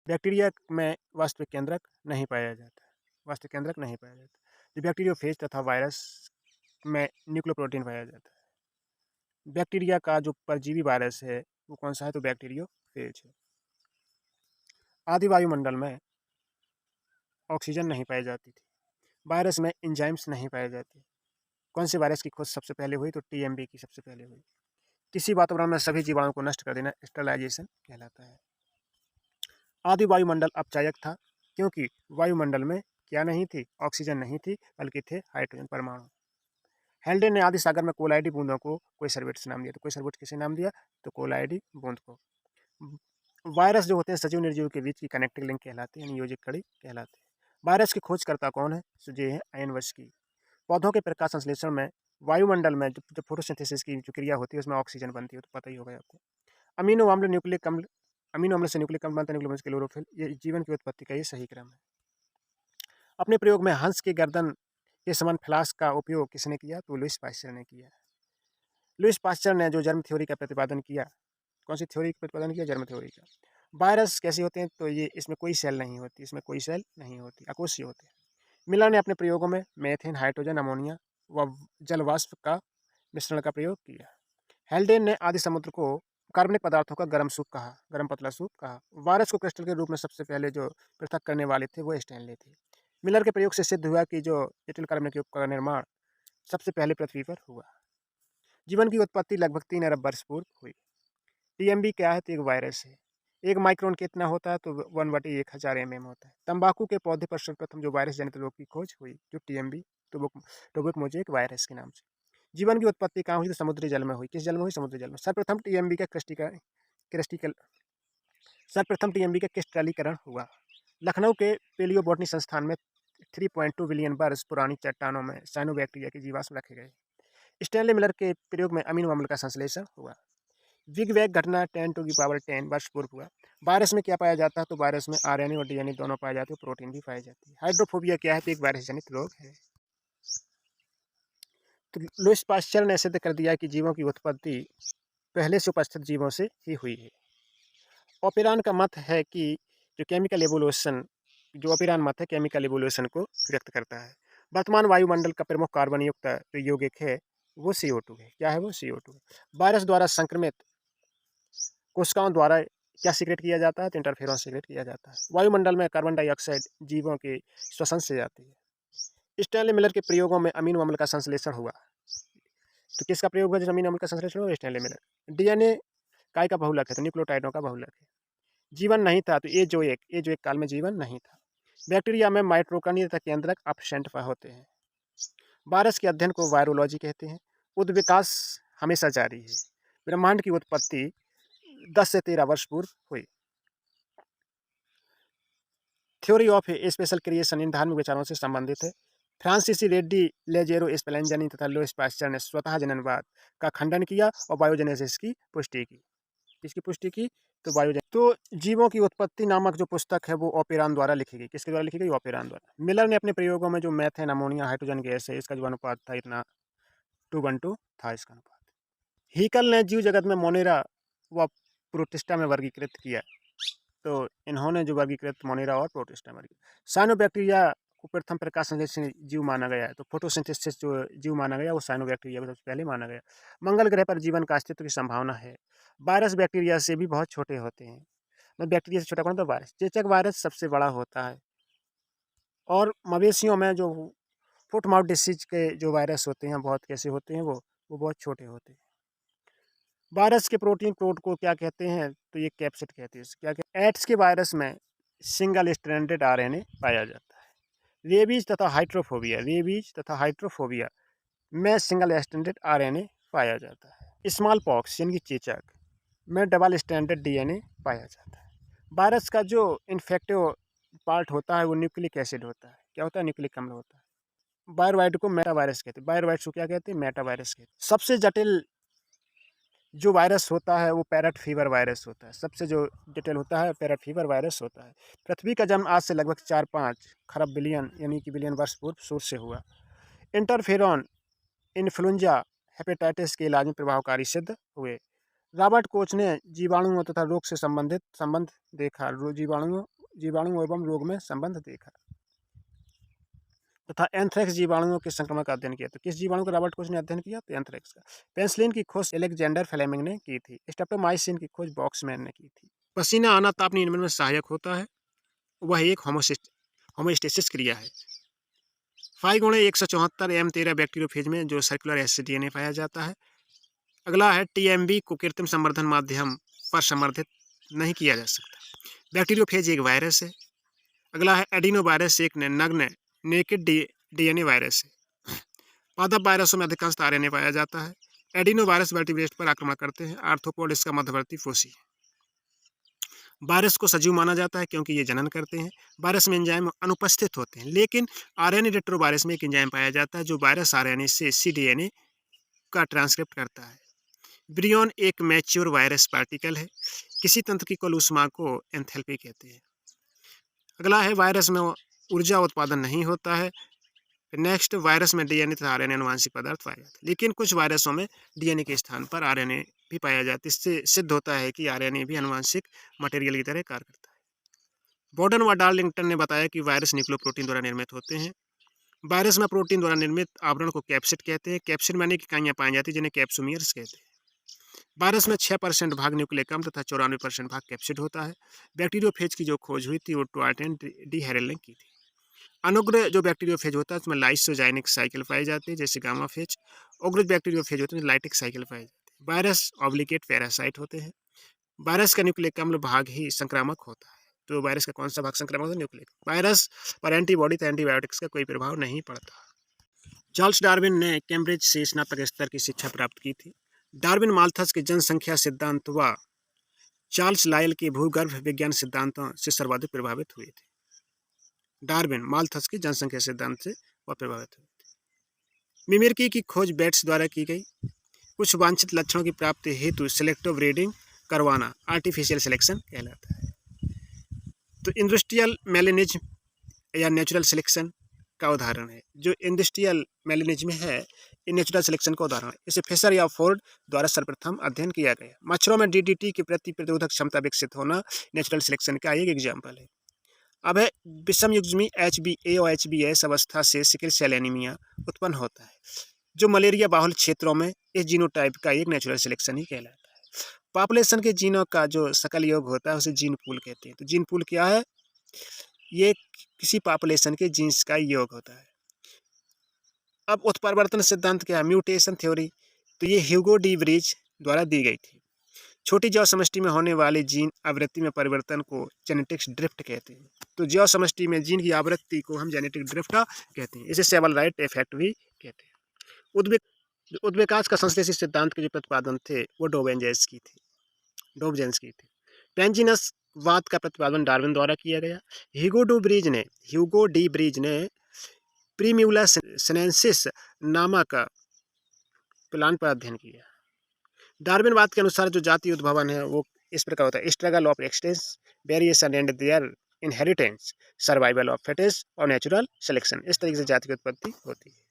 Bacteria में वास्तविक केंद्रक नहीं पाया जाता है। वास्तविक केंद्रक नहीं पाया जाता। जो बैक्टीरियोफेज तथा वायरस में न्यूक्लियोप्रोटीन पाया जाता है। बैक्टीरिया का जो परजीवी वायरस है वो कौन सा है? तो बैक्टीरियोफेज है। आदि वायुमंडल में ऑक्सीजन नहीं पाई जाती थी। वायरस में एंजाइम्स नहीं पाए जाते। कौन से वायरस की खोज सबसे पहले हुई? तो टीएमबी की सबसे पहले हुई। किसी वातावरण में सभी जीवाणु को नष्ट कर देना स्टरलाइजेशन कहलाता है। आदि वायुमंडल अपचायक था क्योंकि वायुमंडल में क्या नहीं थी? ऑक्सीजन नहीं थी, बल्कि थे हाइड्रोजन परमाणु। हेल्डे ने आदि सागर में कोलाइडी बूंदों को कोई सर्वेट से नाम दिया। तो कोई सर्वेट किसे नाम दिया? तो कोलाइडी बूंद को। वायरस जो होते हैं सजीव निर्जीव के बीच की कनेक्टिंग लिंक कहलाते हैं, योजिक कड़ी कहलाते हैं। वायरस की खोजकर्ता कौन है? तो ये है आयनवस्की। पौधों के प्रकाश संश्लेषण में वायुमंडल में जब फोटोसिंथेसिस की जो क्रिया होती है उसमें ऑक्सीजन बनती है, तो पता ही होगा आपको। अमीनो अम्ल न्यूक्लिक अम्ल अमीनो अम्ल से न्यूक्लिक अम्ल बनता है, न्यूक्लिक क्लोरोफिल। ये जीवन की उत्पत्ति का ये सही क्रम है। अपने प्रयोग में हंस के गर्दन के समान फ्लास्क का उपयोग किसने किया? तो लुईस पास्चर ने किया। लुईस पास्चर ने जो जर्म थ्योरी का प्रतिपादन किया, कौन सी थ्योरी का प्रतिपादन किया? जर्म थ्योरी का। वायरस कैसे होते हैं? तो ये इसमें कोई सेल नहीं होती, इसमें कोई सेल नहीं होती, अकोषीय होते हैं। मिलर ने अपने प्रयोगों में मेथेन, हाइड्रोजन, अमोनिया व जल वाष्प का मिश्रण का प्रयोग किया। हेल्डेन ने आदि समुद्र को कार्बनिक पदार्थों का गर्म सूप कहा, गर्म पतला सूप कहा। वायरस को क्रिस्टल के रूप में सबसे पहले जो पृथक करने वाले थे वो स्टैनले थे। मिलर के प्रयोग से सिद्ध हुआ कि जो जटिल कार्बनिक युग का निर्माण सबसे पहले पृथ्वी पर हुआ। जीवन की उत्पत्ति लगभग 3 अरब वर्ष पूर्व हुई। टीएमबी क्या है? तो एक वायरस है। 1 माइक्रोन कितना होता है? तो 1/1000 होता है। तंबाकू के पौधे पर सर्वप्रथम जो वायरस जनित रोग की खोज हुई, जो टीएमबी टोबैक मोजेक वायरस के नाम से। जीवन की उत्पत्ति कहाँ हुई? तो समुद्री जल में हुई। किस जल में हुई? समुद्री जल में। सर्वप्रथम टीएमबी का क्रिस्टिकल सर्वप्रथम टीएमबी का क्रिस्टलीकरण हुआ लखनऊ के पेलियोबोटनी संस्थान में। 3.2 बिलियन वर्ष पुरानी चट्टानों में साइनोबैक्टीरिया के जीवाश्म रखे गए। स्टैनली मिलर के प्रयोग में अमीनो अम्ल का संश्लेषण हुआ। बिग बैंग घटना 10⁻10 वर्ष पूर्व हुआ। वायरस में क्या पाया जाता है? तो वायरस में आरएनए और डीएनए दोनों पाए जाते हैं, प्रोटीन भी पाई जाती है। हाइड्रोफोबिया क्या है? तो एक वायरस जनित रोग है। तो लुईस पास्चर ने सिद्ध कर दिया कि जीवों की उत्पत्ति पहले से उपस्थित जीवों से ही हुई है। ओपेरान का मत है कि जो केमिकल एवोल्यूशन जो ओपेरान मत है केमिकल एवोल्यूशन को व्यक्त करता है। वर्तमान वायुमंडल का प्रमुख कार्बन युक्त जो यौगिक है वो CO2 है। क्या है? वो CO2 है। वायरस द्वारा संक्रमित कोशिकाओं द्वारा क्या सीक्रेट किया जाता है? तो इंटरफेरॉन सीक्रेट किया जाता है। वायुमंडल में कार्बन डाइऑक्साइड जीवों के श्वसन से जाती है। स्टैनली मिलर के प्रयोगों में अमीनो अम्ल का संश्लेषण हुआ। तो किसका प्रयोग हुआ? अमीनो अम्ल का संश्लेषण हुआ? Stanley Miller. डीएनए काय का बहुलक है? तो न्यूक्लियोटाइडों का बहुलक है। जीवन नहीं था तो ए जो एक काल में जीवन नहीं था। बैक्टीरिया में माइटोकॉन्ड्रिया तथा केंद्रक अपसेंट होते हैं। वायरस के अध्ययन को वायरोलॉजी कहते हैं। उद्विकास हमेशा जारी है। ब्रह्मांड की उत्पत्ति 10 से 13 वर्ष पूर्व हुई। थ्योरी ऑफ स्पेशल क्रिएशन इन धार्मिक विचारों से संबंधित है। फ्रांसीसी रेड्डी, लेजेरो स्पेलेंजानी तथा लुईस पास्चर ने स्वतः जननवाद का खंडन किया और बायोजेनेसिस की पुष्टि की। किसकी पुष्टि की? तो बायोजेन। तो जीवों की उत्पत्ति नामक जो पुस्तक है वो ओपेरान द्वारा लिखी गई। किसके द्वारा लिखी गई? ओपेरान द्वारा। मिलर ने अपने प्रयोगों में जो मेथेन, अमोनिया, हाइड्रोजन गैस है इसका जो अनुपात था इतना 2:1 था इसका अनुपात। हीकल ने जीव जगत में मोनेरा व प्रोटिस्टा में वर्गीकृत किया। तो इन्होंने जो वर्गीकृत मोनेरा और प्रोटिस्टा वर्गीकृत। साइनोबैक्टीरिया को प्रथम प्रकाश संश्लेषण जीव माना गया है। तो फोटोसिंथेसिस जो जीव माना गया वो साइनोबैक्टीरिया को सबसे पहले माना गया। मंगल ग्रह पर जीवन का अस्तित्व की संभावना है। वायरस बैक्टीरिया से भी बहुत छोटे होते हैं। मतलब बैक्टीरिया से छोटा कौन? तो वायरस। चेचक वायरस सबसे बड़ा होता है। और मवेशियों में जो फुट माउथ डिसीज के जो वायरस होते हैं बहुत कैसे होते हैं वो बहुत छोटे होते हैं। वायरस के प्रोटीन कोड को क्या कहते हैं? तो ये कैप्सिड कहते हैं। क्या कहते हैं? एड्स के वायरस में सिंगल स्ट्रैंडेड आरएनए पाया जाता है। रेबीज तथा हाइड्रोफोबिया में सिंगल स्ट्रैंडेड आरएनए पाया जाता है। स्मॉल पॉक्स यानी कि चेचक में डबल स्ट्रैंडेड डीएनए पाया जाता है। वायरस का जो इन्फेक्टिव पार्ट होता है वो न्यूक्लिक एसिड होता है। क्या होता है? न्यूक्लिक अम्ल होता है। वायरवाइड को मेटावायरस कहते हैं। वायरवाइड को क्या कहते हैं? मेटावायरस कहते हैं। सबसे जटिल जो वायरस होता है वो पैरेट फीवर वायरस होता है। सबसे जो जटिल होता है पैरेट फीवर वायरस होता है। पृथ्वी का जन्म आज से लगभग 4-5 खरब बिलियन यानी कि बिलियन वर्ष पूर्व सूर्य से हुआ। इंटरफेरॉन इन्फ्लुएंजा हेपेटाइटिस के इलाज में प्रभावकारी सिद्ध हुए। रॉबर्ट कोच ने जीवाणुओं तथा रोग से संबंध देखा। जीवाणु एवं रोग में संबंध देखा तथा एंथ्रेक्स जीवाणुओं के संक्रमण का अध्ययन किया। तो किस जीवाणु का रॉबर्ट कोच ने अध्ययन किया? तो एंथ्रेक्स का। पेनिसिलिन की खोज एलेक्जेंडर फ्लेमिंग ने की थी। स्ट्रेप्टोमाइसिन की खोज बॉक्समैन ने की थी। पसीना आना ताप नियंत्रण में सहायक होता है, वह एक होमोस्टेसिस क्रिया है। 5x174 M13 बैक्टीरियोफेज में जो सर्कुलर एसडीएनए पाया जाता है। अगला है टीएमबी को कृत्रिम संवर्धन माध्यम पर संवर्धित नहीं किया जा सकता। बैक्टीरियोफेज एक वायरस है। अगला है एडिनो वायरस, एक नग्न नेकेड डीएनए वायरस है। पादप वायरसों में अधिकांश आरएनए पाया जाता है। एडिनो वायरस वर्टिब्रेट पर आक्रमण करते हैं। आर्थ्रोपोड इसका मध्यवर्ती फोसी है। वायरस को सजीव माना जाता है क्योंकि ये जनन करते हैं। वायरस में एंजाइम अनुपस्थित होते हैं, लेकिन आरएनए रेट्रोवायरस में एक एंजाइम पाया जाता है जो वायरस आरएनए से cDNA का ट्रांसक्रिप्ट करता है। ब्रियन एक मैच्योर वायरस पार्टिकल है। किसी तंत्र की कुल ऊष्मा को एंथैल्पी कहते हैं। अगला है वायरस में ऊर्जा उत्पादन नहीं होता है। नेक्स्ट, वायरस में डीएनए तथा आरएनए अनुवांशिक पदार्थ पाए जाते हैं, लेकिन कुछ वायरसों में डीएनए के स्थान पर आरएनए भी पाया जाता है। इससे सिद्ध होता है कि आरएनए भी अनुवांशिक मटेरियल की तरह कार्य करता है। बॉर्डन व डार्लिंगटन ने बताया कि वायरस न्यूक्लियोप्रोटीन द्वारा निर्मित होते हैं। वायरस में प्रोटीन द्वारा निर्मित आवरण को कैप्सिड कहते हैं। कैप्सिड में अनेक इकाइयां पाई जाती हैं जिन्हें कैप्सोमियर्स कहते हैं। वायरस में 6% भाग न्यूक्लिक अम्ल तथा 94% भाग कैप्सिड होता है। बैक्टीरियोफेज की जो खोज हुई थी वो ट्वार्ट एंड डी हैरेल ने की थी। अनुग्र जो बैक्टीरियोफेज होता है उसमें लाइसोजाइनिक साइकिल पाई जाती है, जैसे गामाफेज। उग्र बैक्टीरियोफेज होते हैं लाइटिक साइकिल पाई जाती है। वायरस ऑब्लिगेट पैरासाइट होते हैं। वायरस का न्यूक्लिक अम्ल भाग ही संक्रामक होता है। तो वायरस का कौन सा भाग संक्रामक होता है? न्यूक्लिक। वायरस पर एंटीबॉडी तथा एंटीबायोटिक्स का कोई प्रभाव नहीं पड़ता। चार्ल्स डार्विन ने कैम्ब्रिज से स्नातक स्तर की शिक्षा प्राप्त की थी। डार्विन माल्थस के जनसंख्या सिद्धांत व चार्ल्स लायल के भूगर्भ विज्ञान सिद्धांतों से सर्वाधिक प्रभावित हुए थे। डार्विन माल्थस के जनसंख्या सिद्धांत से वह प्रभावित हुए थे। मिमिक्री की खोज बेट्स द्वारा की गई। कुछ वांछित लक्षणों की प्राप्ति हेतु सिलेक्टिव ब्रीडिंग करवाना आर्टिफिशियल सिलेक्शन कहलाता है। तो इंडस्ट्रियल मेलेनिज्म या नेचुरल सिलेक्शन का उदाहरण है। जो इंडस्ट्रियल मेलेनिज्म है ये नेचुरल सिलेक्शन का उदाहरण है। इसे फिशर या फोर्ड द्वारा सर्वप्रथम अध्ययन किया गया। मच्छरों में डीडीटी के प्रति प्रतिरोधक क्षमता विकसित होना नेचुरल सिलेक्शन का एक एग्जाम्पल है। अब है विषमयुग्मी HbA और HbS अवस्था से सिकल सेल एनीमिया उत्पन्न होता है, जो मलेरिया बाहुल क्षेत्रों में इस जीनोटाइप का एक नेचुरल सिलेक्शन ही कहलाता है। पॉपुलेशन के जीनों का जो सकल योग होता है उसे जीन पूल कहते हैं। तो जीन पूल क्या है? ये किसी पॉपुलेशन के जीन्स का योग होता है। अब उत्परिवर्तन सिद्धांत क्या है? Mutation theory. तो ये ह्यूगो डी ब्रीज द्वारा दी गई थी। छोटी जैव समष्टि में होने वाले जीन आवृत्ति में परिवर्तन को जेनेटिक्स ड्रिफ्ट कहते हैं। तो जैव समष्टि में जीन की आवृत्ति को हम जेनेटिक ड्रिफ्ट कहते हैं। इसे सेवल राइट इफेक्ट भी कहते हैं। उद्विकास का संश्लेषित सिद्धांत के जो प्रतिपादन थे वो डोबेंजेंस की थी। पेंजिनस वाद का प्रतिपादन डार्विन द्वारा किया गया। ह्यूगो डी ब्रीज ने प्रीम्यूला सिनेंसिस नामक प्लांट पर अध्ययन किया। डार्विनवाद के अनुसार जो जाति उद्भवन है वो इस प्रकार होता है: struggle of existence, variation and their inheritance, survival of fittest और नेचुरल सिलेक्शन। इस तरीके से जाति की उत्पत्ति होती है।